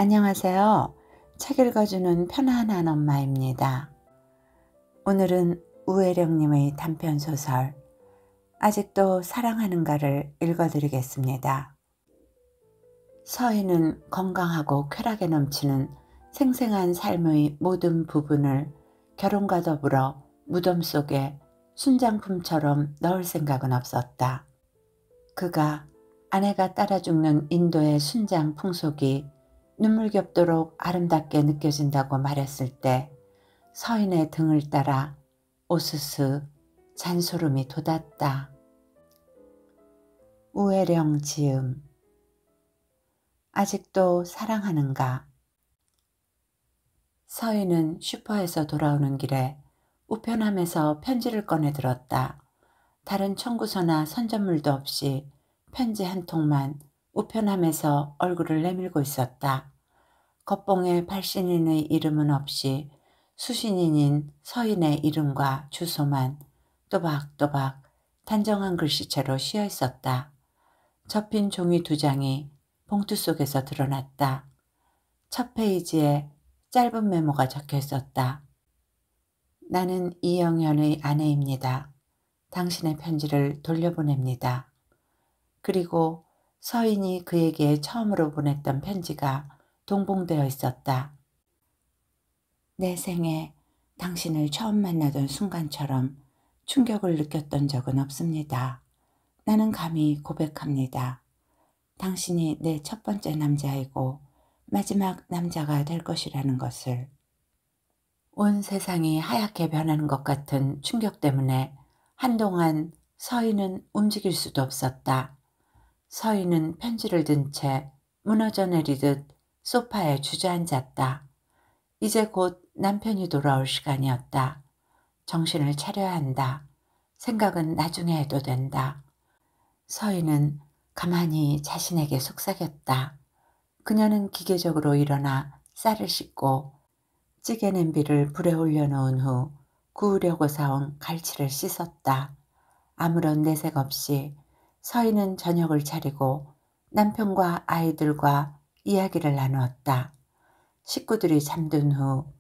안녕하세요. 책 읽어주는 편안한 엄마입니다. 오늘은 우혜령님의 단편소설 아직도 사랑하는가를 읽어드리겠습니다. 서희는 건강하고 쾌락에 넘치는 생생한 삶의 모든 부분을 결혼과 더불어 무덤 속에 순장품처럼 넣을 생각은 없었다. 그가 아내가 따라 죽는 인도의 순장 풍속이 눈물겹도록 아름답게 느껴진다고 말했을 때 서인의 등을 따라 오스스 잔소름이 돋았다. 우혜령 지음. 아직도 사랑하는가. 서인은 슈퍼에서 돌아오는 길에 우편함에서 편지를 꺼내 들었다. 다른 청구서나 선전물도 없이 편지 한 통만 우편함에서 얼굴을 내밀고 있었다. 겉봉에 발신인의 이름은 없이 수신인인 서인의 이름과 주소만 또박또박 단정한 글씨체로 씌어 있었다. 접힌 종이 2장이 봉투 속에서 드러났다. 첫 페이지에 짧은 메모가 적혀 있었다. 나는 이영현의 아내입니다. 당신의 편지를 돌려보냅니다. 그리고 서인이 그에게 처음으로 보냈던 편지가 동봉되어 있었다. 내 생에 당신을 처음 만나던 순간처럼 충격을 느꼈던 적은 없습니다. 나는 감히 고백합니다. 당신이 내 첫 번째 남자이고 마지막 남자가 될 것이라는 것을. 온 세상이 하얗게 변하는 것 같은 충격 때문에 한동안 서인은 움직일 수도 없었다. 서인은 편지를 든 채 무너져 내리듯 소파에 주저앉았다. 이제 곧 남편이 돌아올 시간이었다. 정신을 차려야 한다. 생각은 나중에 해도 된다. 서인은 가만히 자신에게 속삭였다. 그녀는 기계적으로 일어나 쌀을 씻고 찌개 냄비를 불에 올려놓은 후 구우려고 사온 갈치를 씻었다. 아무런 내색 없이 서인은 저녁을 차리고 남편과 아이들과 이야기를 나누었다. 식구들이 잠든 후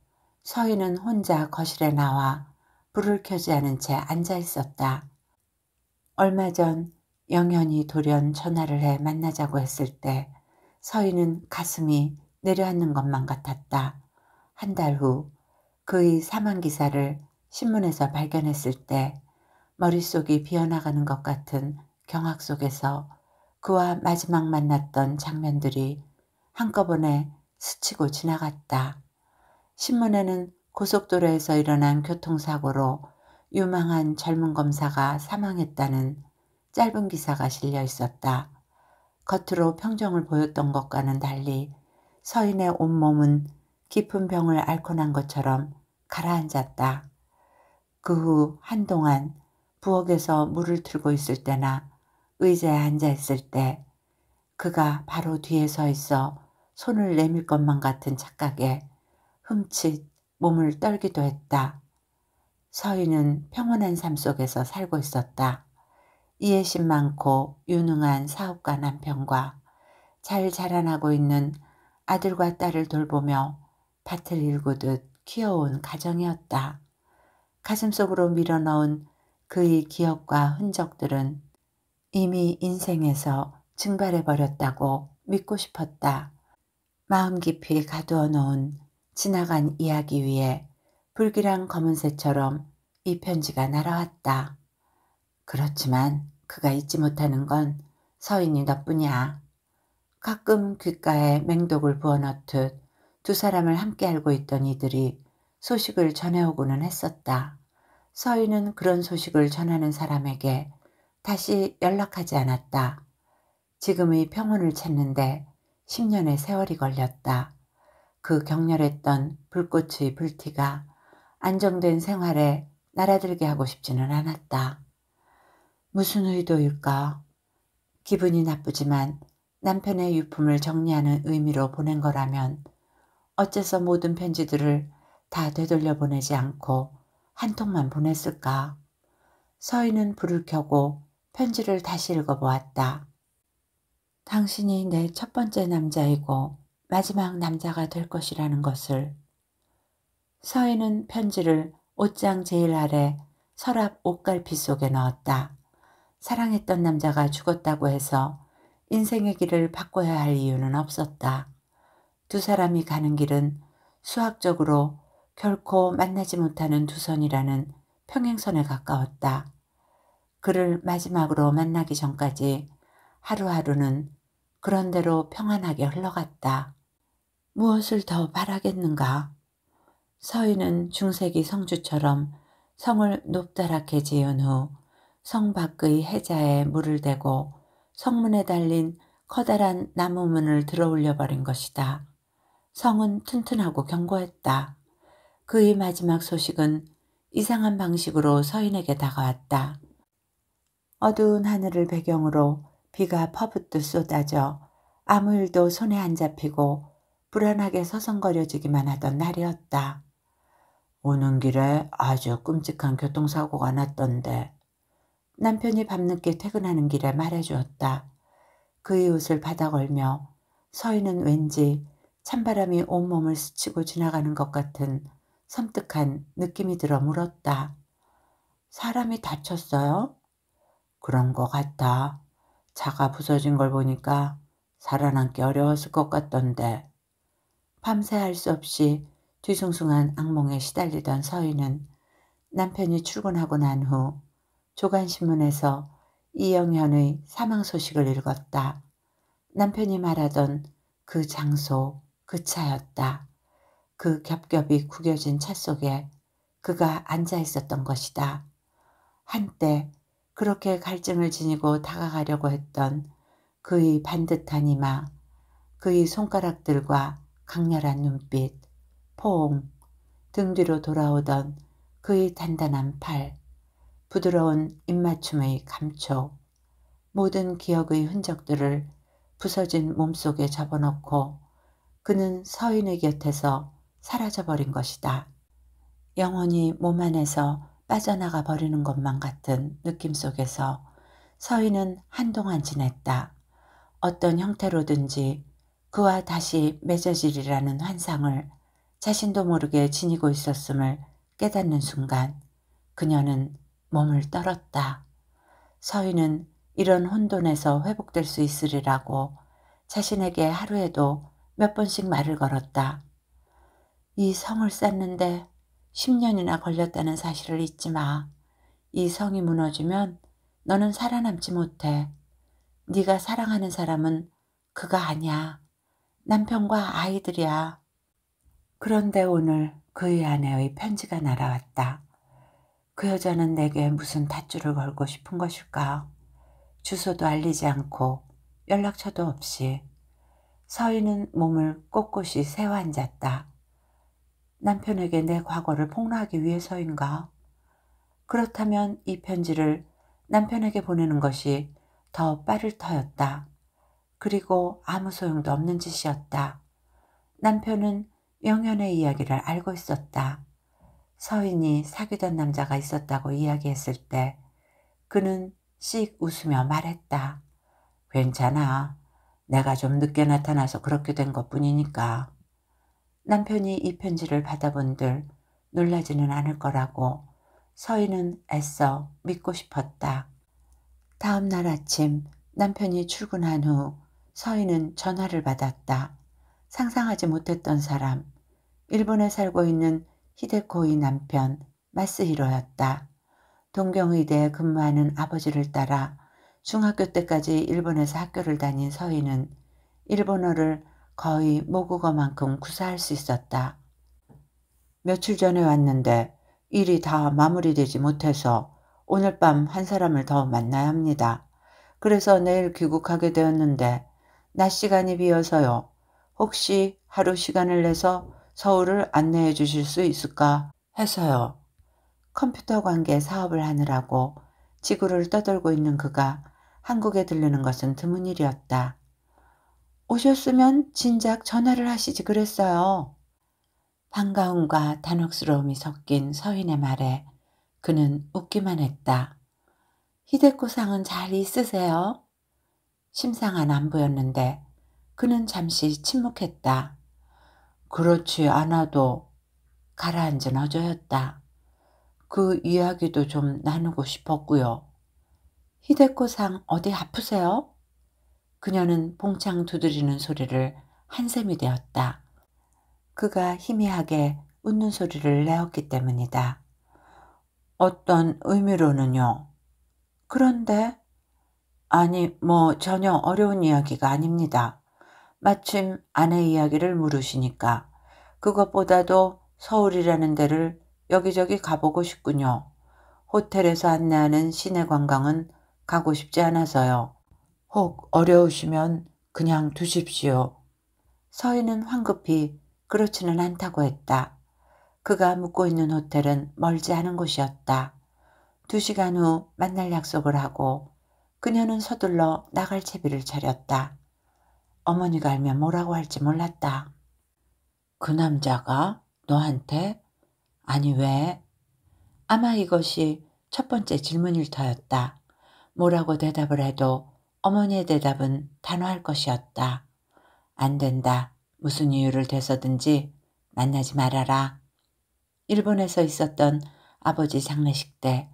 서인은 혼자 거실에 나와 불을 켜지 않은 채 앉아 있었다. 얼마 전 영현이 돌연 전화를 해 만나자고 했을 때 서인은 가슴이 내려앉는 것만 같았다. 한 달 후 그의 사망 기사를 신문에서 발견했을 때 머릿속이 비어나가는 것 같은 경악 속에서 그와 마지막 만났던 장면들이 한꺼번에 스치고 지나갔다. 신문에는 고속도로에서 일어난 교통사고로 유망한 젊은 검사가 사망했다는 짧은 기사가 실려 있었다. 겉으로 평정을 보였던 것과는 달리 서인의 온몸은 깊은 병을 앓고 난 것처럼 가라앉았다. 그 후 한동안 부엌에서 물을 틀고 있을 때나 의자에 앉아 있을 때 그가 바로 뒤에 서 있어 손을 내밀 것만 같은 착각에 흠칫 몸을 떨기도 했다. 서인은 평온한 삶 속에서 살고 있었다. 이해심 많고 유능한 사업가 남편과 잘 자라나고 있는 아들과 딸을 돌보며 밭을 일구듯 키워온 가정이었다. 가슴속으로 밀어넣은 그의 기억과 흔적들은 이미 인생에서 증발해버렸다고 믿고 싶었다. 마음 깊이 가두어 놓은 지나간 이야기 위에 불길한 검은새처럼 이 편지가 날아왔다. 그렇지만 그가 잊지 못하는 건 서인이 너뿐이야. 가끔 귓가에 맹독을 부어넣듯 두 사람을 함께 알고 있던 이들이 소식을 전해오고는 했었다. 서인은 그런 소식을 전하는 사람에게 다시 연락하지 않았다. 지금의 평온을 찾는데 10년의 세월이 걸렸다. 그 격렬했던 불꽃의 불티가 안정된 생활에 날아들게 하고 싶지는 않았다. 무슨 의도일까? 기분이 나쁘지만 남편의 유품을 정리하는 의미로 보낸 거라면 어째서 모든 편지들을 다 되돌려 보내지 않고 한 통만 보냈을까? 서인은 불을 켜고 편지를 다시 읽어보았다. 당신이 내 첫 번째 남자이고 마지막 남자가 될 것이라는 것을. 서희는 편지를 옷장 제일 아래 서랍 옷갈피 속에 넣었다. 사랑했던 남자가 죽었다고 해서 인생의 길을 바꿔야 할 이유는 없었다. 두 사람이 가는 길은 수학적으로 결코 만나지 못하는 두 선이라는 평행선에 가까웠다. 그를 마지막으로 만나기 전까지 하루하루는 그런대로 평안하게 흘러갔다. 무엇을 더 바라겠는가? 서희는 중세기 성주처럼 성을 높다랗게 지은 후 성 밖의 해자에 물을 대고 성문에 달린 커다란 나무문을 들어올려 버린 것이다. 성은 튼튼하고 견고했다. 그의 마지막 소식은 이상한 방식으로 서인에게 다가왔다. 어두운 하늘을 배경으로 비가 퍼붓듯 쏟아져 아무 일도 손에 안 잡히고 불안하게 서성거려지기만 하던 날이었다. 오는 길에 아주 끔찍한 교통사고가 났던데. 남편이 밤늦게 퇴근하는 길에 말해주었다. 그의 옷을 받아 걸며 서희는 왠지 찬바람이 온몸을 스치고 지나가는 것 같은 섬뜩한 느낌이 들어 물었다. 사람이 다쳤어요? 그런 것 같아. 차가 부서진 걸 보니까 살아남기 어려웠을 것 같던데. 밤새 할 수 없이 뒤숭숭한 악몽에 시달리던 서희는 남편이 출근하고 난 후 조간신문에서 이영현의 사망 소식을 읽었다. 남편이 말하던 그 장소, 그 차였다. 그 겹겹이 구겨진 차 속에 그가 앉아 있었던 것이다. 한때 그렇게 갈증을 지니고 다가가려고 했던 그의 반듯한 이마, 그의 손가락들과 강렬한 눈빛, 포옹, 등 뒤로 돌아오던 그의 단단한 팔, 부드러운 입맞춤의 감촉, 모든 기억의 흔적들을 부서진 몸속에 접어넣고 그는 서인의 곁에서 사라져버린 것이다. 영혼이 몸 안에서 빠져나가 버리는 것만 같은 느낌 속에서 서인은 한동안 지냈다. 어떤 형태로든지 그와 다시 맺어지리라는 환상을 자신도 모르게 지니고 있었음을 깨닫는 순간 그녀는 몸을 떨었다. 서희는 이런 혼돈에서 회복될 수 있으리라고 자신에게 하루에도 몇 번씩 말을 걸었다. 이 성을 쌓는데 10년이나 걸렸다는 사실을 잊지 마. 이 성이 무너지면 너는 살아남지 못해. 네가 사랑하는 사람은 그가 아니야. 남편과 아이들이야. 그런데 오늘 그의 아내의 편지가 날아왔다. 그 여자는 내게 무슨 닷줄을 걸고 싶은 것일까? 주소도 알리지 않고 연락처도 없이. 서희는 몸을 꼿꼿이 세워 앉았다. 남편에게 내 과거를 폭로하기 위해서인가? 그렇다면 이 편지를 남편에게 보내는 것이 더 빠를 터였다. 그리고 아무 소용도 없는 짓이었다. 남편은 영현의 이야기를 알고 있었다. 서인이 사귀던 남자가 있었다고 이야기했을 때 그는 씩 웃으며 말했다. 괜찮아. 내가 좀 늦게 나타나서 그렇게 된 것뿐이니까. 남편이 이 편지를 받아본들 놀라지는 않을 거라고 서인은 애써 믿고 싶었다. 다음 날 아침 남편이 출근한 후 서인은 전화를 받았다. 상상하지 못했던 사람, 일본에 살고 있는 히데코의 남편 마스히로였다. 동경의대에 근무하는 아버지를 따라 중학교 때까지 일본에서 학교를 다닌 서희는 일본어를 거의 모국어만큼 구사할 수 있었다. 며칠 전에 왔는데 일이 다 마무리되지 못해서 오늘 밤 한 사람을 더 만나야 합니다. 그래서 내일 귀국하게 되었는데 낮 시간이 비어서요. 혹시 하루 시간을 내서 서울을 안내해 주실 수 있을까 해서요. 컴퓨터 관계 사업을 하느라고 지구를 떠돌고 있는 그가 한국에 들르는 것은 드문 일이었다. 오셨으면 진작 전화를 하시지 그랬어요. 반가움과 단혹스러움이 섞인 서인의 말에 그는 웃기만 했다. 히데코 상은 잘 있으세요? 심상한 안부였는데 그는 잠시 침묵했다. 그렇지 않아도 가라앉은 어조였다. 그 이야기도 좀 나누고 싶었고요. 히데코상 어디 아프세요? 그녀는 봉창 두드리는 소리를 한샘이 되었다. 그가 희미하게 웃는 소리를 내었기 때문이다. 어떤 의미로는요. 그런데 아니 뭐 전혀 어려운 이야기가 아닙니다. 마침 아내 이야기를 물으시니까 그것보다도 서울이라는 데를 여기저기 가보고 싶군요. 호텔에서 안내하는 시내 관광은 가고 싶지 않아서요. 혹 어려우시면 그냥 두십시오. 서희는 황급히 그렇지는 않다고 했다. 그가 묵고 있는 호텔은 멀지 않은 곳이었다. 2시간 후 만날 약속을 하고 그녀는 서둘러 나갈 채비를 차렸다. 어머니가 알면 뭐라고 할지 몰랐다. 그 남자가 너한테? 아니 왜? 아마 이것이 첫 번째 질문일 터였다. 뭐라고 대답을 해도 어머니의 대답은 단호할 것이었다. 안 된다. 무슨 이유를 대서든지 만나지 말아라. 일본에서 있었던 아버지 장례식 때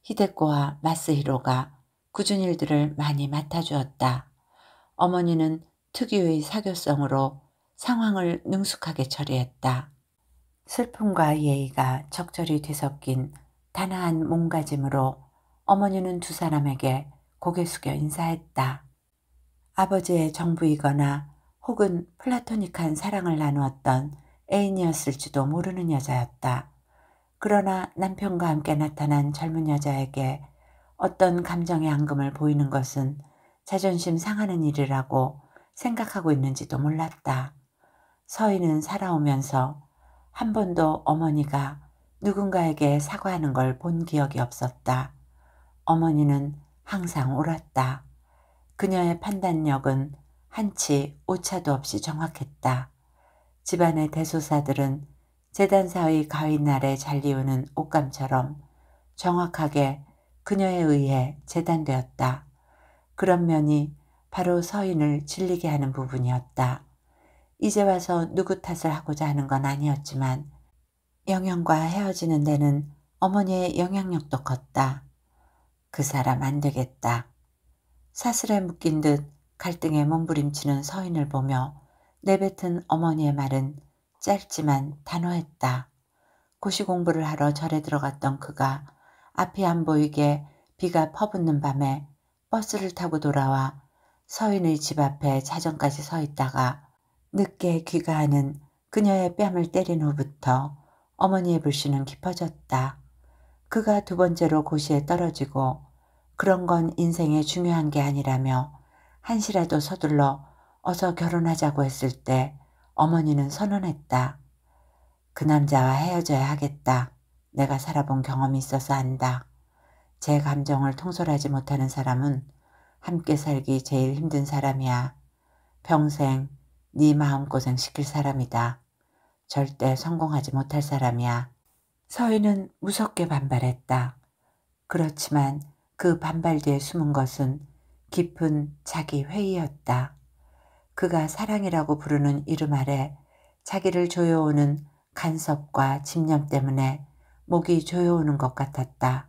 히데코와 마스히로가 굳은 일들을 많이 맡아주었다. 어머니는 특유의 사교성으로 상황을 능숙하게 처리했다. 슬픔과 예의가 적절히 뒤섞인 단아한 몸가짐으로 어머니는 두 사람에게 고개 숙여 인사했다. 아버지의 정부이거나 혹은 플라토닉한 사랑을 나누었던 애인이었을지도 모르는 여자였다. 그러나 남편과 함께 나타난 젊은 여자에게 어떤 감정의 앙금을 보이는 것은 자존심 상하는 일이라고 생각하고 있는지도 몰랐다. 서희는 살아오면서 한 번도 어머니가 누군가에게 사과하는 걸 본 기억이 없었다. 어머니는 항상 옳았다. 그녀의 판단력은 한치 오차도 없이 정확했다. 집안의 대소사들은 재단사의 가위날에 잘리우는 옷감처럼 정확하게 그녀에 의해 재단되었다. 그런 면이 바로 서인을 질리게 하는 부분이었다. 이제 와서 누구 탓을 하고자 하는 건 아니었지만 영영과 헤어지는 데는 어머니의 영향력도 컸다. 그 사람 안 되겠다. 사슬에 묶인 듯 갈등에 몸부림치는 서인을 보며 내뱉은 어머니의 말은 짧지만 단호했다. 고시 공부를 하러 절에 들어갔던 그가 앞이 안 보이게 비가 퍼붓는 밤에 버스를 타고 돌아와 서인의 집 앞에 자정까지 서 있다가 늦게 귀가하는 그녀의 뺨을 때린 후부터 어머니의 불씨는 깊어졌다. 그가 두 번째로 고시에 떨어지고 그런 건 인생에 중요한 게 아니라며 한시라도 서둘러 어서 결혼하자고 했을 때 어머니는 선언했다. 그 남자와 헤어져야 하겠다. 내가 살아본 경험이 있어서 안다. 제 감정을 통솔하지 못하는 사람은 함께 살기 제일 힘든 사람이야. 평생 네 마음고생 시킬 사람이다. 절대 성공하지 못할 사람이야. 서희는 무섭게 반발했다. 그렇지만 그 반발 뒤에 숨은 것은 깊은 자기 회의였다. 그가 사랑이라고 부르는 이름 아래 자기를 조여오는 간섭과 집념 때문에 목이 조여오는 것 같았다.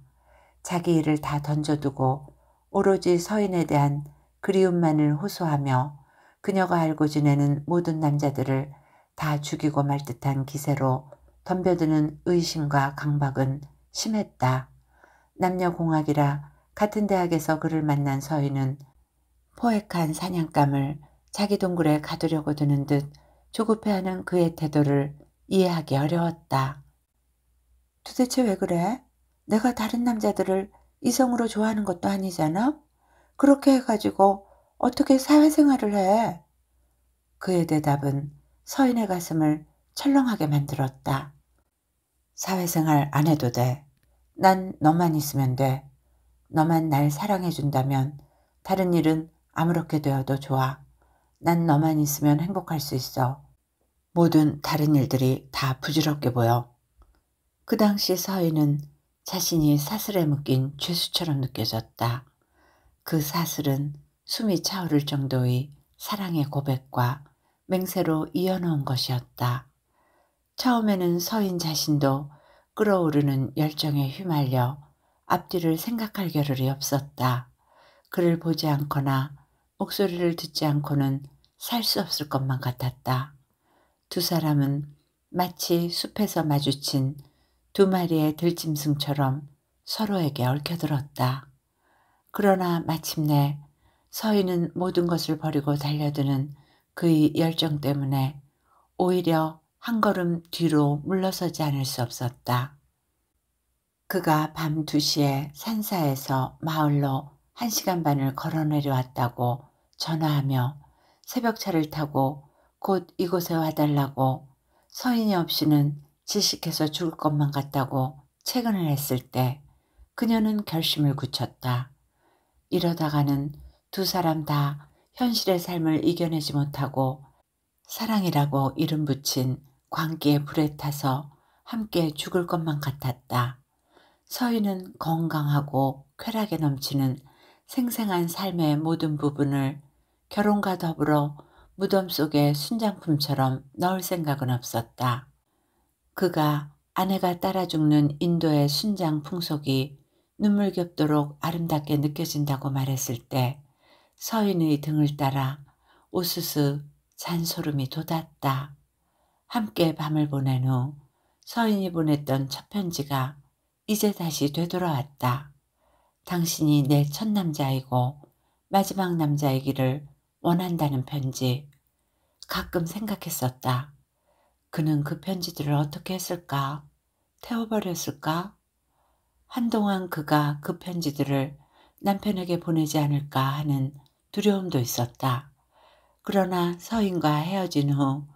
자기 일을 다 던져두고 오로지 서인에 대한 그리움만을 호소하며 그녀가 알고 지내는 모든 남자들을 다 죽이고 말 듯한 기세로 덤벼드는 의심과 강박은 심했다. 남녀공학이라 같은 대학에서 그를 만난 서희는 포획한 사냥감을 자기 동굴에 가두려고 드는 듯 조급해하는 그의 태도를 이해하기 어려웠다. 도대체 왜 그래? 내가 다른 남자들을 이성으로 좋아하는 것도 아니잖아? 그렇게 해가지고 어떻게 사회생활을 해? 그의 대답은 서인의 가슴을 철렁하게 만들었다. 사회생활 안 해도 돼. 난 너만 있으면 돼. 너만 날 사랑해준다면 다른 일은 아무렇게 되어도 좋아. 난 너만 있으면 행복할 수 있어. 모든 다른 일들이 다 부질없게 보여. 그 당시 서희는 자신이 사슬에 묶인 죄수처럼 느껴졌다. 그 사슬은 숨이 차오를 정도의 사랑의 고백과 맹세로 이어놓은 것이었다. 처음에는 서인 자신도 끓어오르는 열정에 휘말려 앞뒤를 생각할 겨를이 없었다. 그를 보지 않거나 목소리를 듣지 않고는 살 수 없을 것만 같았다. 두 사람은 마치 숲에서 마주친 두 마리의 들짐승처럼 서로에게 얽혀들었다. 그러나 마침내 서인은 모든 것을 버리고 달려드는 그의 열정 때문에 오히려 한 걸음 뒤로 물러서지 않을 수 없었다. 그가 밤 2시에 산사에서 마을로 1시간 반을 걸어 내려왔다고 전화하며 새벽차를 타고 곧 이곳에 와달라고 서인이 없이는 질식해서 죽을 것만 같다고 채근을 했을 때 그녀는 결심을 굳혔다. 이러다가는 두 사람 다 현실의 삶을 이겨내지 못하고 사랑이라고 이름 붙인 광기에 불에 타서 함께 죽을 것만 같았다. 서인은 건강하고 쾌락에 넘치는 생생한 삶의 모든 부분을 결혼과 더불어 무덤 속에 순장품처럼 넣을 생각은 없었다. 그가 아내가 따라 죽는 인도의 순장 풍속이 눈물겹도록 아름답게 느껴진다고 말했을 때 서인의 등을 따라 우스스 잔소름이 돋았다. 함께 밤을 보낸 후 서인이 보냈던 첫 편지가 이제 다시 되돌아왔다. 당신이 내 첫 남자이고 마지막 남자이기를 원한다는 편지. 가끔 생각했었다. 그는 그 편지들을 어떻게 했을까? 태워버렸을까? 한동안 그가 그 편지들을 남편에게 보내지 않을까 하는 두려움도 있었다. 그러나 서인과 헤어진 후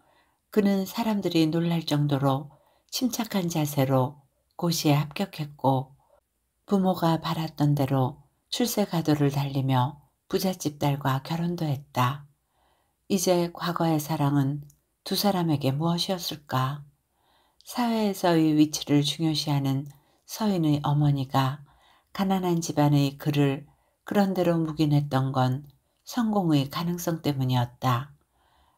그는 사람들이 놀랄 정도로 침착한 자세로 고시에 합격했고 부모가 바랐던 대로 출세가도를 달리며 부잣집 딸과 결혼도 했다. 이제 과거의 사랑은 두 사람에게 무엇이었을까? 사회에서의 위치를 중요시하는 서인의 어머니가 가난한 집안의 그를 그런대로 묵인했던 건 성공의 가능성 때문이었다.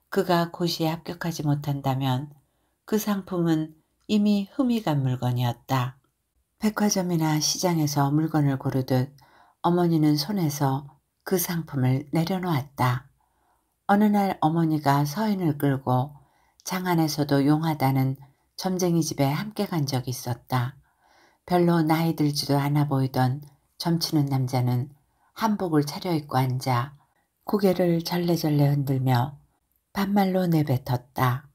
그가 고시에 합격하지 못한다면 그 상품은 이미 흠이 간 물건이었다. 백화점이나 시장에서 물건을 고르듯 어머니는 손에서 그 상품을 내려놓았다. 어느 날 어머니가 서인을 끌고 장안에서도 용하다는 점쟁이 집에 함께 간 적이 있었다. 별로 나이 들지도 않아 보이던 점치는 남자는 한복을 차려입고 앉아 고개를 절레절레 흔들며 반말로 내뱉었다.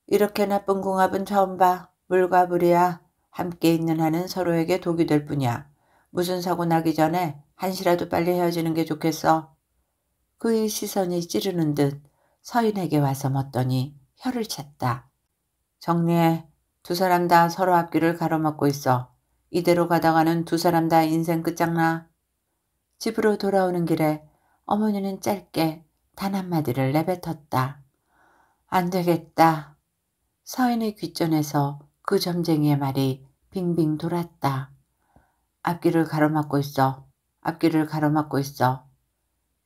이렇게 나쁜 궁합은 처음 봐. 물과 불이야. 함께 있는 한은 서로에게 독이 될 뿐이야. 무슨 사고 나기 전에 한시라도 빨리 헤어지는 게 좋겠어. 그의 시선이 찌르는 듯 서인에게 와서 멎더니 혀를 찼다. 정리해. 두 사람 다 서로 앞길을 가로막고 있어. 이대로 가다가는 두 사람 다 인생 끝장나. 집으로 돌아오는 길에 어머니는 짧게 단 한마디를 내뱉었다. 안 되겠다. 서인의 귓전에서 그 점쟁이의 말이 빙빙 돌았다. 앞길을 가로막고 있어. 앞길을 가로막고 있어.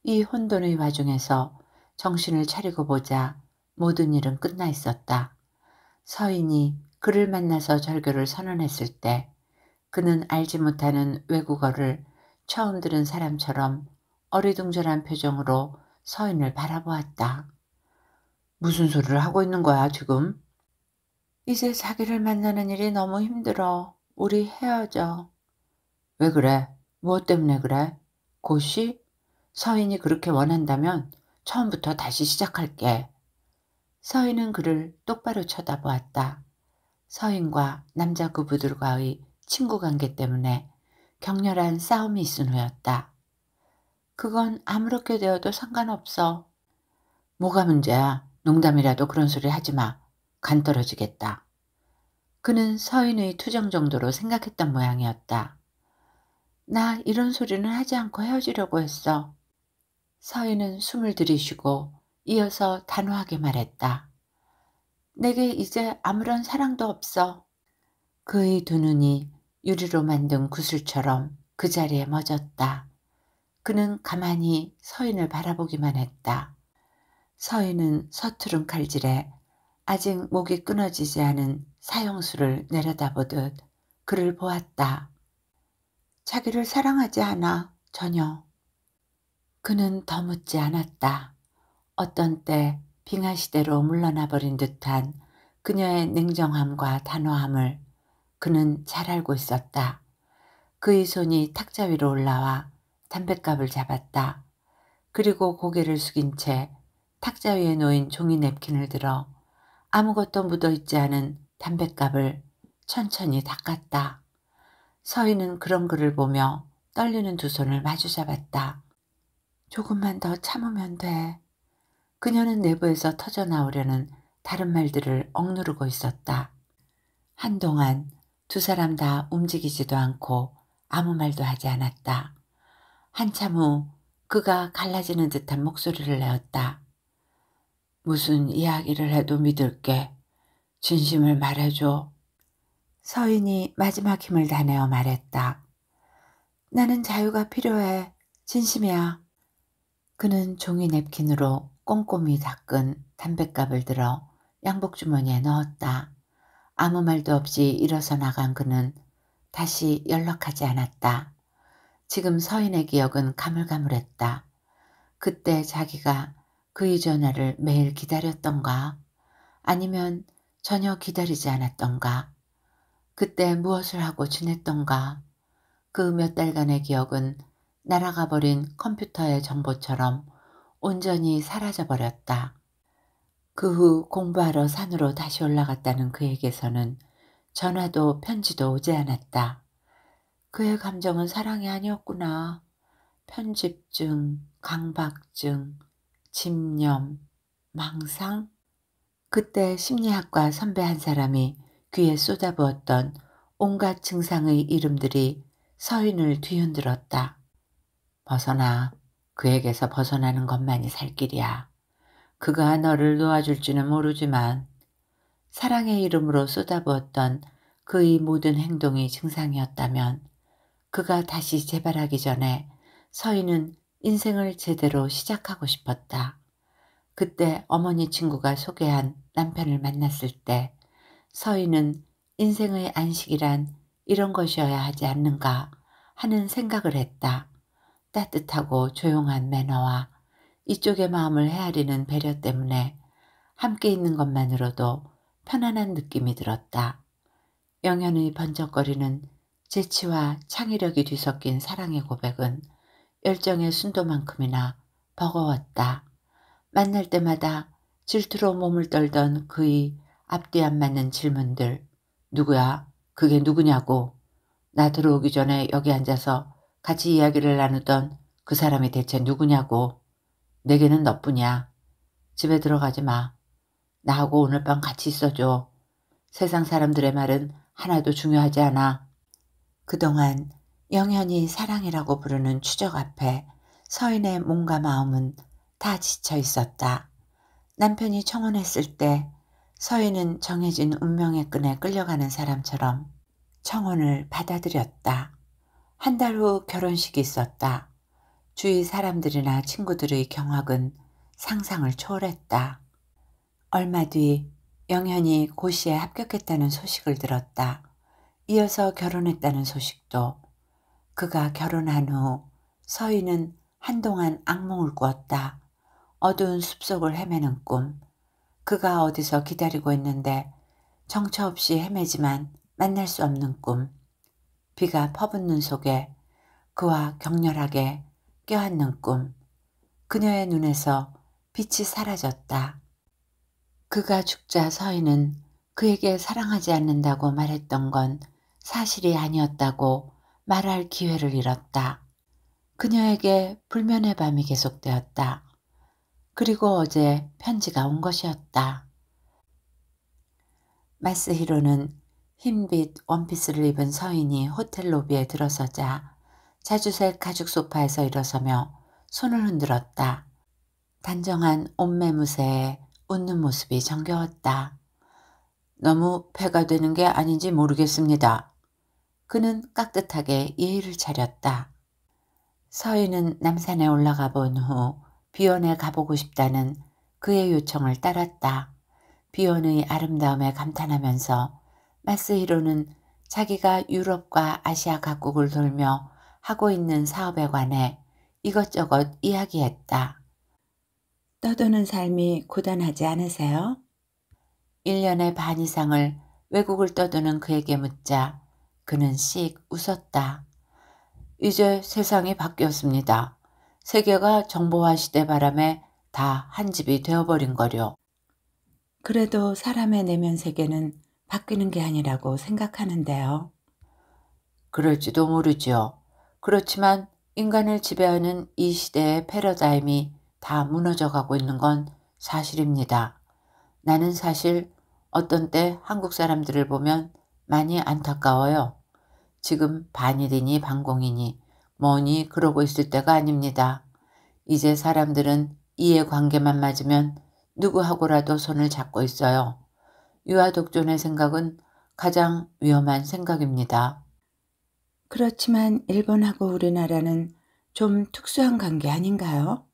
이 혼돈의 와중에서 정신을 차리고 보자 모든 일은 끝나 있었다. 서인이 그를 만나서 절교를 선언했을 때 그는 알지 못하는 외국어를 처음 들은 사람처럼 어리둥절한 표정으로 서인을 바라보았다. 무슨 소리를 하고 있는 거야 지금? 이제 자기를 만나는 일이 너무 힘들어. 우리 헤어져. 왜 그래? 무엇 때문에 그래? 고시? 서인이 그렇게 원한다면 처음부터 다시 시작할게. 서인은 그를 똑바로 쳐다보았다. 서인과 남자 부부들과의 친구 관계 때문에 격렬한 싸움이 있은 후였다. 그건 아무렇게 되어도 상관없어. 뭐가 문제야? 농담이라도 그런 소리 하지 마. 간 떨어지겠다. 그는 서인의 투정 정도로 생각했던 모양이었다. 나 이런 소리는 하지 않고 헤어지려고 했어. 서인은 숨을 들이쉬고 이어서 단호하게 말했다. 내게 이제 아무런 사랑도 없어. 그의 두 눈이 유리로 만든 구슬처럼 그 자리에 멎었다. 그는 가만히 서인을 바라보기만 했다. 서인은 서투른 칼질에 아직 목이 끊어지지 않은 사형수를 내려다보듯 그를 보았다. 자기를 사랑하지 않아, 전혀. 그는 더 묻지 않았다. 어떤 때 빙하시대로 물러나 버린 듯한 그녀의 냉정함과 단호함을 그는 잘 알고 있었다. 그의 손이 탁자 위로 올라와 담뱃갑을 잡았다. 그리고 고개를 숙인 채 탁자 위에 놓인 종이 냅킨을 들어 아무것도 묻어있지 않은 담뱃갑을 천천히 닦았다. 서인은 그런 그를 보며 떨리는 두 손을 마주 잡았다. 조금만 더 참으면 돼. 그녀는 내부에서 터져나오려는 다른 말들을 억누르고 있었다. 한동안 두 사람 다 움직이지도 않고 아무 말도 하지 않았다. 한참 후 그가 갈라지는 듯한 목소리를 내었다. 무슨 이야기를 해도 믿을게. 진심을 말해줘. 서인이 마지막 힘을 다내어 말했다. 나는 자유가 필요해. 진심이야. 그는 종이 냅킨으로 꼼꼼히 닦은 담뱃갑을 들어 양복주머니에 넣었다. 아무 말도 없이 일어서 나간 그는 다시 연락하지 않았다. 지금 서인의 기억은 가물가물했다. 그때 자기가 그의 전화를 매일 기다렸던가 아니면 전혀 기다리지 않았던가 그때 무엇을 하고 지냈던가 그 몇 달간의 기억은 날아가 버린 컴퓨터의 정보처럼 온전히 사라져버렸다. 그 후 공부하러 산으로 다시 올라갔다는 그에게서는 전화도 편지도 오지 않았다. 그의 감정은 사랑이 아니었구나. 편집증, 강박증, 집념, 망상? 그때 심리학과 선배 한 사람이 귀에 쏟아부었던 온갖 증상의 이름들이 서인을 뒤흔들었다. 벗어나. 그에게서 벗어나는 것만이 살 길이야. 그가 너를 놓아줄지는 모르지만 사랑의 이름으로 쏟아부었던 그의 모든 행동이 증상이었다면 그가 다시 재발하기 전에 서인은 인생을 제대로 시작하고 싶었다. 그때 어머니 친구가 소개한 남편을 만났을 때 서인은 인생의 안식이란 이런 것이어야 하지 않는가 하는 생각을 했다. 따뜻하고 조용한 매너와 이쪽의 마음을 헤아리는 배려 때문에 함께 있는 것만으로도 편안한 느낌이 들었다. 영현의 번쩍거리는 재치와 창의력이 뒤섞인 사랑의 고백은 열정의 순도만큼이나 버거웠다. 만날 때마다 질투로 몸을 떨던 그의 앞뒤 안 맞는 질문들. 누구야? 그게 누구냐고. 나 들어오기 전에 여기 앉아서 같이 이야기를 나누던 그 사람이 대체 누구냐고. 내게는 너뿐이야. 집에 들어가지 마. 나하고 오늘 밤 같이 있어줘. 세상 사람들의 말은 하나도 중요하지 않아. 그동안 영현이 사랑이라고 부르는 추적 앞에 서인의 몸과 마음은 다 지쳐 있었다. 남편이 청혼했을 때 서인은 정해진 운명의 끈에 끌려가는 사람처럼 청혼을 받아들였다. 한 달 후 결혼식이 있었다. 주위 사람들이나 친구들의 경악은 상상을 초월했다. 얼마 뒤 영현이 고시에 합격했다는 소식을 들었다. 이어서 결혼했다는 소식도. 그가 결혼한 후 서인은 한동안 악몽을 꾸었다. 어두운 숲속을 헤매는 꿈. 그가 어디서 기다리고 있는데 정처 없이 헤매지만 만날 수 없는 꿈. 비가 퍼붓는 속에 그와 격렬하게 껴안는 꿈. 그녀의 눈에서 빛이 사라졌다. 그가 죽자 서인은 그에게 사랑하지 않는다고 말했던 건 사실이 아니었다고 말할 기회를 잃었다. 그녀에게 불면의 밤이 계속되었다. 그리고 어제 편지가 온 것이었다. 마스히로는 흰빛 원피스를 입은 서인이 호텔 로비에 들어서자 자주색 가죽 소파에서 일어서며 손을 흔들었다. 단정한 옷매무새에 웃는 모습이 정겨웠다. 너무 패가 되는 게 아닌지 모르겠습니다. 그는 깍듯하게 예의를 차렸다. 서희는 남산에 올라가 본 후 비원에 가보고 싶다는 그의 요청을 따랐다. 비원의 아름다움에 감탄하면서 마스히로는 자기가 유럽과 아시아 각국을 돌며 하고 있는 사업에 관해 이것저것 이야기했다. 떠도는 삶이 고단하지 않으세요? 1년의 반 이상을 외국을 떠도는 그에게 묻자 그는 씩 웃었다. 이제 세상이 바뀌었습니다. 세계가 정보화 시대 바람에 다 한 집이 되어버린 거려. 그래도 사람의 내면 세계는 바뀌는 게 아니라고 생각하는데요. 그럴지도 모르지요. 그렇지만 인간을 지배하는 이 시대의 패러다임이 다 무너져가고 있는 건 사실입니다. 나는 사실 어떤 때 한국 사람들을 보면 많이 안타까워요. 지금 반일이니 반공이니 뭐니 그러고 있을 때가 아닙니다. 이제 사람들은 이해관계만 맞으면 누구하고라도 손을 잡고 있어요. 유아독존의 생각은 가장 위험한 생각입니다. 그렇지만 일본하고 우리나라는 좀 특수한 관계 아닌가요?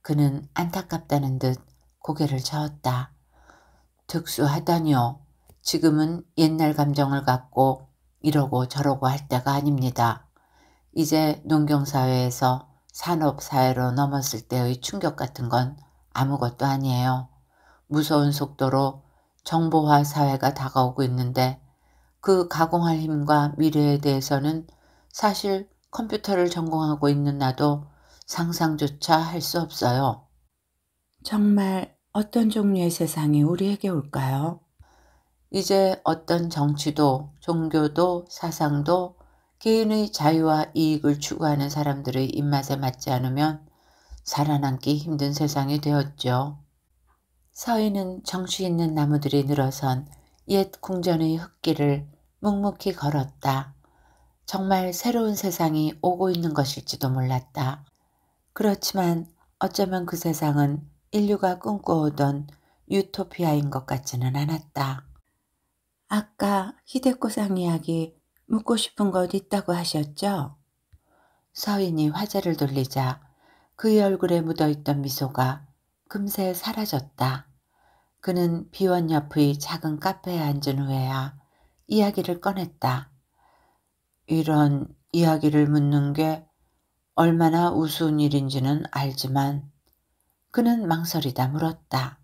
그는 안타깝다는 듯 고개를 저었다. 특수하다니요. 지금은 옛날 감정을 갖고 이러고 저러고 할 때가 아닙니다. 이제 농경사회에서 산업사회로 넘었을 때의 충격 같은 건 아무것도 아니에요. 무서운 속도로 정보화 사회가 다가오고 있는데 그 가공할 힘과 미래에 대해서는 사실 컴퓨터를 전공하고 있는 나도 상상조차 할 수 없어요. 정말 어떤 종류의 세상이 우리에게 올까요? 이제 어떤 정치도 종교도 사상도 개인의 자유와 이익을 추구하는 사람들의 입맛에 맞지 않으면 살아남기 힘든 세상이 되었죠. 서희는 정취 있는 나무들이 늘어선 옛 궁전의 흙길을 묵묵히 걸었다. 정말 새로운 세상이 오고 있는 것일지도 몰랐다. 그렇지만 어쩌면 그 세상은 인류가 꿈꿔오던 유토피아인 것 같지는 않았다. 아까 히데코상 이야기 묻고 싶은 것 있다고 하셨죠? 서인이 화제를 돌리자 그의 얼굴에 묻어있던 미소가 금세 사라졌다. 그는 비원 옆의 작은 카페에 앉은 후에야 이야기를 꺼냈다. 이런 이야기를 묻는 게 얼마나 우스운 일인지는 알지만 그는 망설이다 물었다.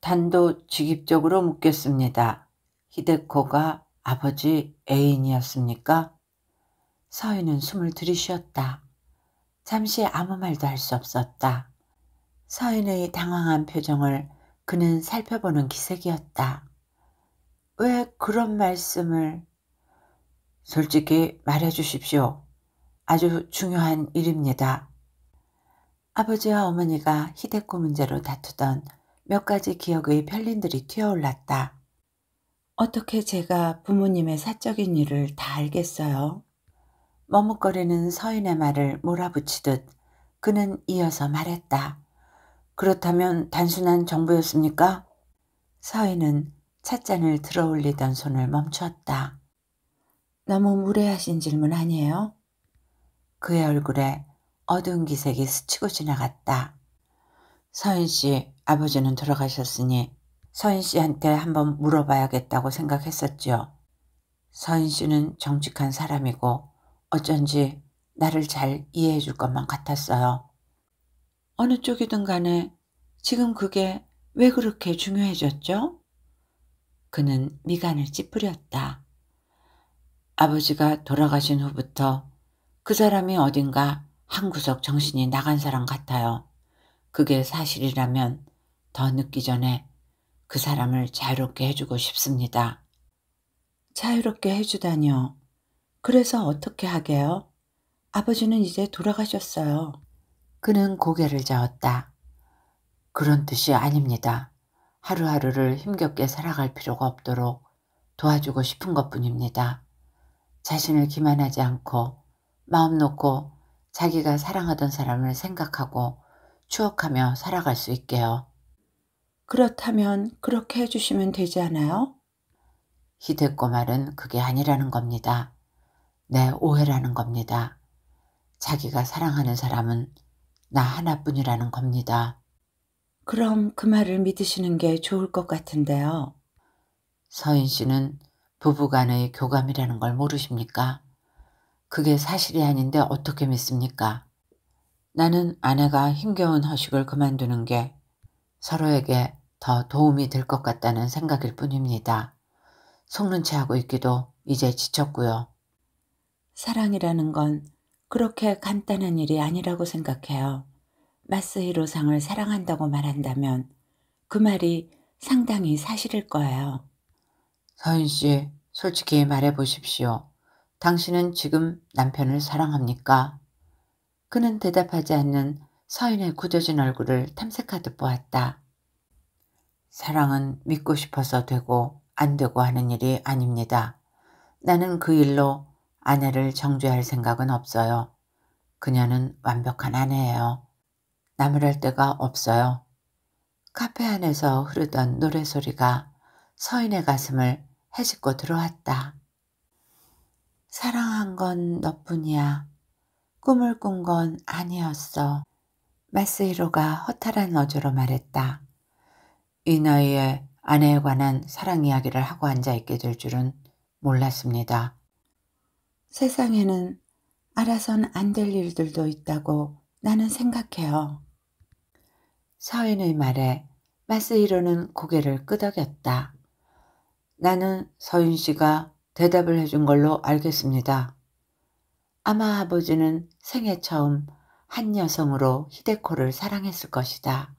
단도직입적으로 묻겠습니다. 히데코가 아버지 애인이었습니까? 서희는 숨을 들이쉬었다. 잠시 아무 말도 할 수 없었다. 서인의 당황한 표정을 그는 살펴보는 기색이었다. 왜 그런 말씀을... 솔직히 말해 주십시오. 아주 중요한 일입니다. 아버지와 어머니가 히데코 문제로 다투던 몇 가지 기억의 편린들이 튀어올랐다. 어떻게 제가 부모님의 사적인 일을 다 알겠어요? 머뭇거리는 서인의 말을 몰아붙이듯 그는 이어서 말했다. 그렇다면 단순한 정보였습니까? 서인은 찻잔을 들어올리던 손을 멈추었다. 너무 무례하신 질문 아니에요? 그의 얼굴에 어두운 기색이 스치고 지나갔다. 서인 씨 아버지는 돌아가셨으니 서인 씨한테 한번 물어봐야겠다고 생각했었죠. 서인 씨는 정직한 사람이고 어쩐지 나를 잘 이해해 줄 것만 같았어요. 어느 쪽이든 간에 지금 그게 왜 그렇게 중요해졌죠? 그는 미간을 찌푸렸다. 아버지가 돌아가신 후부터 그 사람이 어딘가 한구석 정신이 나간 사람 같아요. 그게 사실이라면 더 늦기 전에 그 사람을 자유롭게 해주고 싶습니다. 자유롭게 해주다니요. 그래서 어떻게 하게요? 아버지는 이제 돌아가셨어요. 그는 고개를 저었다. 그런 뜻이 아닙니다. 하루하루를 힘겹게 살아갈 필요가 없도록 도와주고 싶은 것뿐입니다. 자신을 기만하지 않고 마음 놓고 자기가 사랑하던 사람을 생각하고 추억하며 살아갈 수 있게요. 그렇다면 그렇게 해주시면 되지 않아요? 히데코 말은 그게 아니라는 겁니다. 내 오해라는 겁니다. 자기가 사랑하는 사람은 나 하나뿐이라는 겁니다. 그럼 그 말을 믿으시는 게 좋을 것 같은데요. 서인 씨는 부부간의 교감이라는 걸 모르십니까? 그게 사실이 아닌데 어떻게 믿습니까? 나는 아내가 힘겨운 허식을 그만두는 게 서로에게 더 도움이 될 것 같다는 생각일 뿐입니다. 속는 채 하고 있기도 이제 지쳤고요. 사랑이라는 건 그렇게 간단한 일이 아니라고 생각해요. 마스히로상을 사랑한다고 말한다면 그 말이 상당히 사실일 거예요. 서인 씨, 솔직히 말해 보십시오. 당신은 지금 남편을 사랑합니까? 그는 대답하지 않는 서인의 굳어진 얼굴을 탐색하듯 보았다. 사랑은 믿고 싶어서 되고 안 되고 하는 일이 아닙니다. 나는 그 일로 아내를 정죄할 생각은 없어요. 그녀는 완벽한 아내예요. 나무랄 데가 없어요. 카페 안에서 흐르던 노래소리가 서인의 가슴을 헤집고 들어왔다. 사랑한 건 너뿐이야. 꿈을 꾼 건 아니었어. 마스히로가 허탈한 어조로 말했다. 이 나이에 아내에 관한 사랑 이야기를 하고 앉아있게 될 줄은 몰랐습니다. 세상에는 알아선 안 될 일들도 있다고 나는 생각해요. 서인의 말에 마스히로는 고개를 끄덕였다. 나는 서인 씨가 대답을 해준 걸로 알겠습니다. 아마 아버지는 생애 처음 한 여성으로 히데코를 사랑했을 것이다.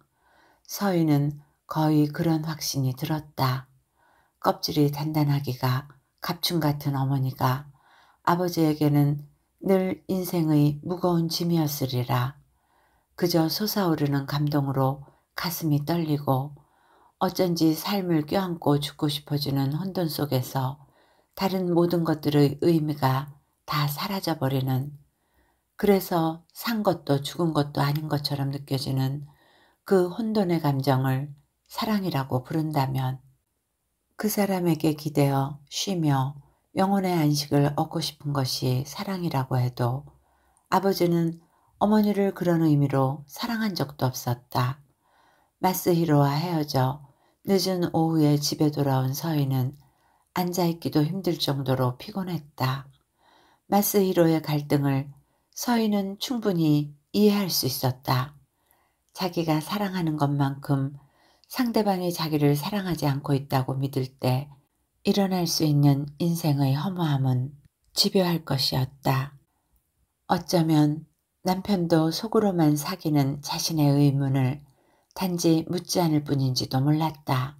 서인은 거의 그런 확신이 들었다. 껍질이 단단하기가 갑충 같은 어머니가 아버지에게는 늘 인생의 무거운 짐이었으리라. 그저 솟아오르는 감동으로 가슴이 떨리고 어쩐지 삶을 껴안고 죽고 싶어지는 혼돈 속에서 다른 모든 것들의 의미가 다 사라져버리는, 그래서 산 것도 죽은 것도 아닌 것처럼 느껴지는 그 혼돈의 감정을 사랑이라고 부른다면 그 사람에게 기대어 쉬며 영혼의 안식을 얻고 싶은 것이 사랑이라고 해도 아버지는 어머니를 그런 의미로 사랑한 적도 없었다. 마스히로와 헤어져 늦은 오후에 집에 돌아온 서인은 앉아있기도 힘들 정도로 피곤했다. 마스히로의 갈등을 서인은 충분히 이해할 수 있었다. 자기가 사랑하는 것만큼 상대방이 자기를 사랑하지 않고 있다고 믿을 때 일어날 수 있는 인생의 허무함은 집요할 것이었다. 어쩌면 남편도 속으로만 사귀는 자신의 의문을 단지 묻지 않을 뿐인지도 몰랐다.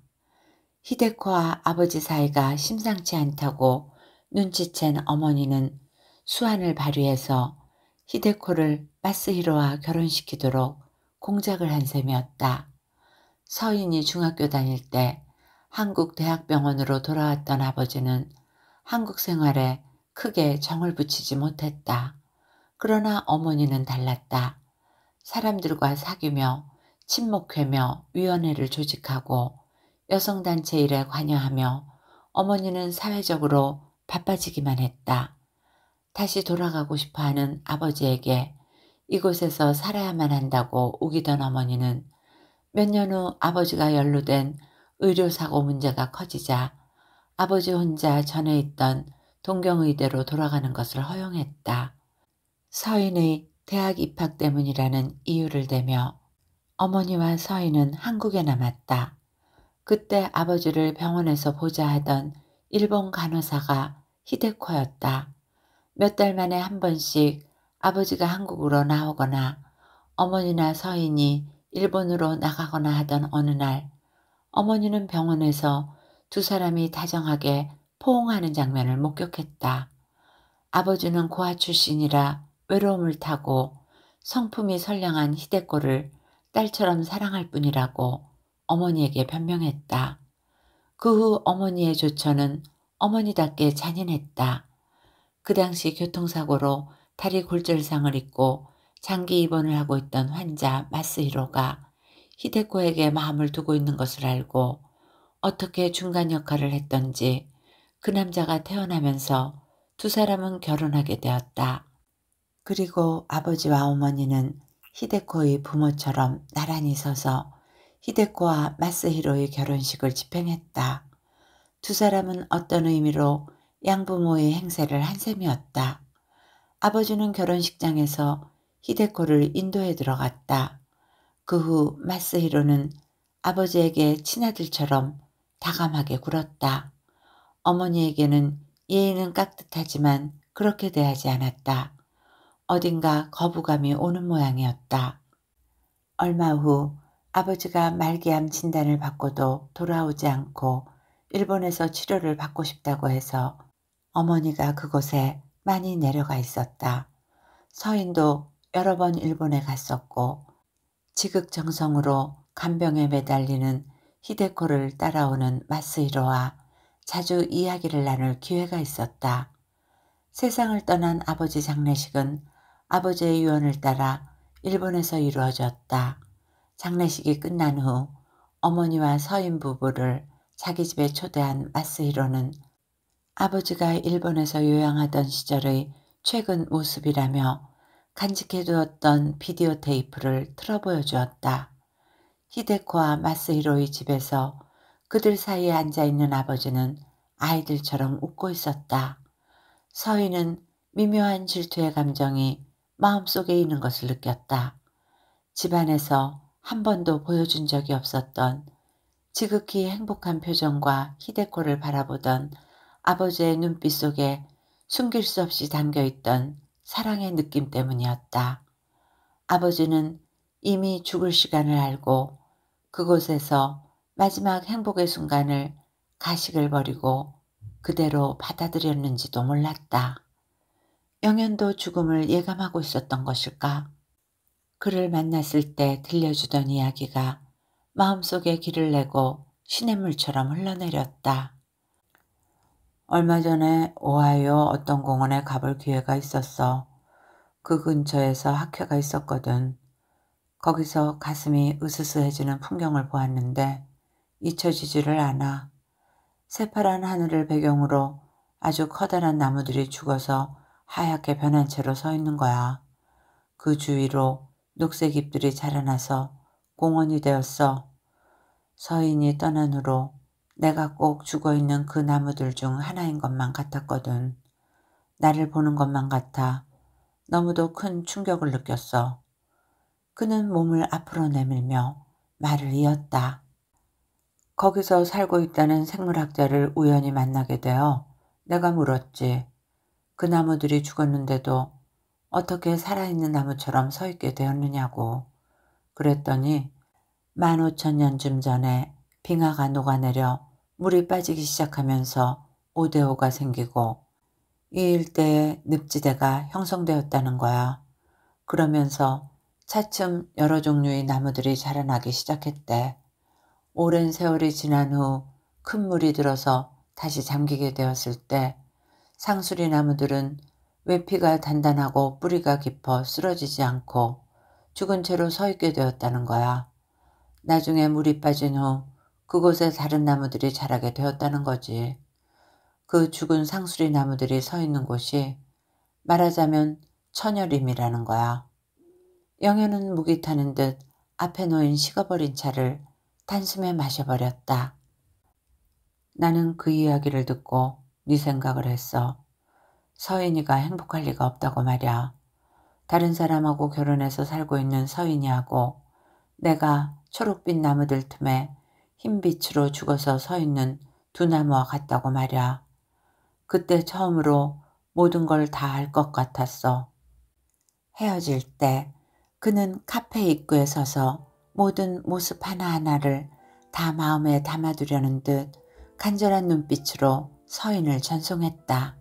히데코와 아버지 사이가 심상치 않다고 눈치챈 어머니는 수완을 발휘해서 히데코를 마스히로와 결혼시키도록 공작을 한 셈이었다. 서인이 중학교 다닐 때 한국 대학병원으로 돌아왔던 아버지는 한국 생활에 크게 정을 붙이지 못했다. 그러나 어머니는 달랐다. 사람들과 사귀며 친목회며 위원회를 조직하고 여성단체 일에 관여하며 어머니는 사회적으로 바빠지기만 했다. 다시 돌아가고 싶어하는 아버지에게 이곳에서 살아야만 한다고 우기던 어머니는 몇 년 후 아버지가 연루된 의료사고 문제가 커지자 아버지 혼자 전에 있던 동경의대로 돌아가는 것을 허용했다. 서인의 대학 입학 때문이라는 이유를 대며 어머니와 서인은 한국에 남았다. 그때 아버지를 병원에서 보자 하던 일본 간호사가 히데코였다. 몇 달 만에 한 번씩 아버지가 한국으로 나오거나 어머니나 서인이 일본으로 나가거나 하던 어느 날 어머니는 병원에서 두 사람이 다정하게 포옹하는 장면을 목격했다. 아버지는 고아 출신이라 외로움을 타고 성품이 선량한 히데코를 딸처럼 사랑할 뿐이라고 어머니에게 변명했다. 그 후 어머니의 조처는 어머니답게 잔인했다. 그 당시 교통사고로 다리 골절상을 입고 장기 입원을 하고 있던 환자 마스히로가 히데코에게 마음을 두고 있는 것을 알고 어떻게 중간 역할을 했던지 그 남자가 태어나면서 두 사람은 결혼하게 되었다. 그리고 아버지와 어머니는 히데코의 부모처럼 나란히 서서 히데코와 마스히로의 결혼식을 집행했다. 두 사람은 어떤 의미로 양부모의 행세를 한 셈이었다. 아버지는 결혼식장에서 히데코를 인도해 들어갔다. 그 후 마스히로는 아버지에게 친아들처럼 다감하게 굴었다. 어머니에게는 예의는 깍듯하지만 그렇게 대하지 않았다. 어딘가 거부감이 오는 모양이었다. 얼마 후 아버지가 말기암 진단을 받고도 돌아오지 않고 일본에서 치료를 받고 싶다고 해서 어머니가 그곳에 많이 내려가 있었다. 서인도 여러 번 일본에 갔었고 지극정성으로 간병에 매달리는 히데코를 따라오는 마스히로와 자주 이야기를 나눌 기회가 있었다. 세상을 떠난 아버지 장례식은 아버지의 유언을 따라 일본에서 이루어졌다. 장례식이 끝난 후 어머니와 서인 부부를 자기 집에 초대한 마스히로는 아버지가 일본에서 요양하던 시절의 최근 모습이라며 간직해두었던 비디오 테이프를 틀어 보여주었다. 히데코와 마스히로의 집에서 그들 사이에 앉아있는 아버지는 아이들처럼 웃고 있었다. 서인은 미묘한 질투의 감정이 마음속에 있는 것을 느꼈다. 집안에서 한 번도 보여준 적이 없었던 지극히 행복한 표정과 히데코를 바라보던 아버지의 눈빛 속에 숨길 수 없이 담겨있던 사랑의 느낌 때문이었다. 아버지는 이미 죽을 시간을 알고 그곳에서 마지막 행복의 순간을 가식을 버리고 그대로 받아들였는지도 몰랐다. 영현도 죽음을 예감하고 있었던 것일까? 그를 만났을 때 들려주던 이야기가 마음속에 길을 내고 시냇물처럼 흘러내렸다. 얼마 전에 오하이오 어떤 공원에 가볼 기회가 있었어. 그 근처에서 학회가 있었거든. 거기서 가슴이 으스스해지는 풍경을 보았는데 잊혀지지를 않아. 새파란 하늘을 배경으로 아주 커다란 나무들이 죽어서 하얗게 변한 채로 서 있는 거야. 그 주위로 녹색 잎들이 자라나서 공원이 되었어. 서인이 떠난 후로 내가 꼭 죽어있는 그 나무들 중 하나인 것만 같았거든. 나를 보는 것만 같아 너무도 큰 충격을 느꼈어. 그는 몸을 앞으로 내밀며 말을 이었다. 거기서 살고 있다는 생물학자를 우연히 만나게 되어 내가 물었지. 그 나무들이 죽었는데도 어떻게 살아있는 나무처럼 서 있게 되었느냐고. 그랬더니 15,000년쯤 전에 빙하가 녹아내려 물이 빠지기 시작하면서 오대오가 생기고 이 일대에 늪지대가 형성되었다는 거야. 그러면서 차츰 여러 종류의 나무들이 자라나기 시작했대. 오랜 세월이 지난 후 큰 물이 들어서 다시 잠기게 되었을 때 상수리 나무들은 외피가 단단하고 뿌리가 깊어 쓰러지지 않고 죽은 채로 서 있게 되었다는 거야. 나중에 물이 빠진 후 그곳에 다른 나무들이 자라게 되었다는 거지. 그 죽은 상수리 나무들이 서 있는 곳이 말하자면 천여림이라는 거야. 영현은 목이 타는 듯 앞에 놓인 식어버린 차를 단숨에 마셔버렸다. 나는 그 이야기를 듣고 네 생각을 했어. 서인이가 행복할 리가 없다고 말이야. 다른 사람하고 결혼해서 살고 있는 서인이하고 내가 초록빛 나무들 틈에 흰빛으로 죽어서 서 있는 두 나무와 같다고 말이야. 그때 처음으로 모든 걸 다 알 것 같았어. 헤어질 때 그는 카페 입구에 서서 모든 모습 하나하나를 다 마음에 담아두려는 듯 간절한 눈빛으로 서인을 전송했다.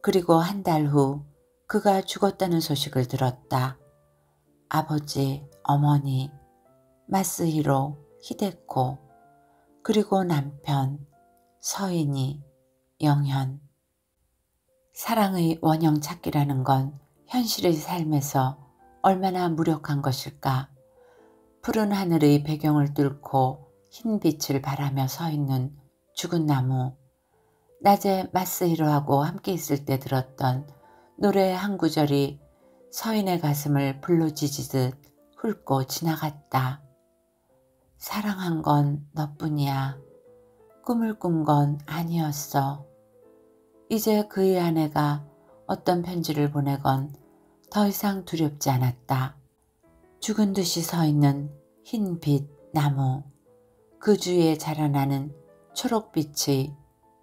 그리고 한 달 후 그가 죽었다는 소식을 들었다. 아버지, 어머니, 마스히로, 히데코, 그리고 남편, 서인이, 영현. 사랑의 원형 찾기라는 건 현실의 삶에서 얼마나 무력한 것일까. 푸른 하늘의 배경을 뚫고 흰 빛을 바라며 서 있는 죽은 나무. 낮에 마스히로하고 함께 있을 때 들었던 노래의 한 구절이 서인의 가슴을 불로 지지듯 훑고 지나갔다. 사랑한 건 너뿐이야. 꿈을 꾼 건 아니었어. 이제 그의 아내가 어떤 편지를 보내건 더 이상 두렵지 않았다. 죽은 듯이 서 있는 흰빛 나무, 그 주위에 자라나는 초록빛의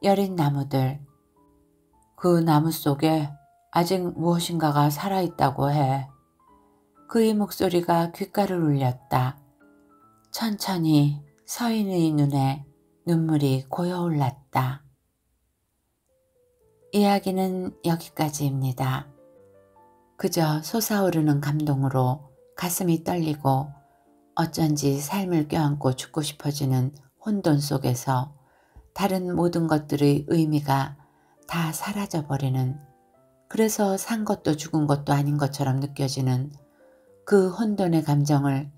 여린 나무들. 그 나무 속에 아직 무엇인가가 살아있다고 해. 그의 목소리가 귓가를 울렸다. 천천히 서인의 눈에 눈물이 고여올랐다. 이야기는 여기까지입니다. 그저 솟아오르는 감동으로 가슴이 떨리고 어쩐지 삶을 껴안고 죽고 싶어지는 혼돈 속에서 다른 모든 것들의 의미가 다 사라져버리는, 그래서 산 것도 죽은 것도 아닌 것처럼 느껴지는 그 혼돈의 감정을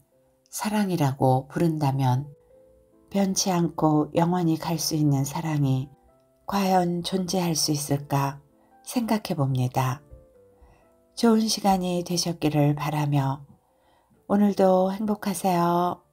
사랑이라고 부른다면 변치 않고 영원히 갈 수 있는 사랑이 과연 존재할 수 있을까 생각해 봅니다. 좋은 시간이 되셨기를 바라며 오늘도 행복하세요.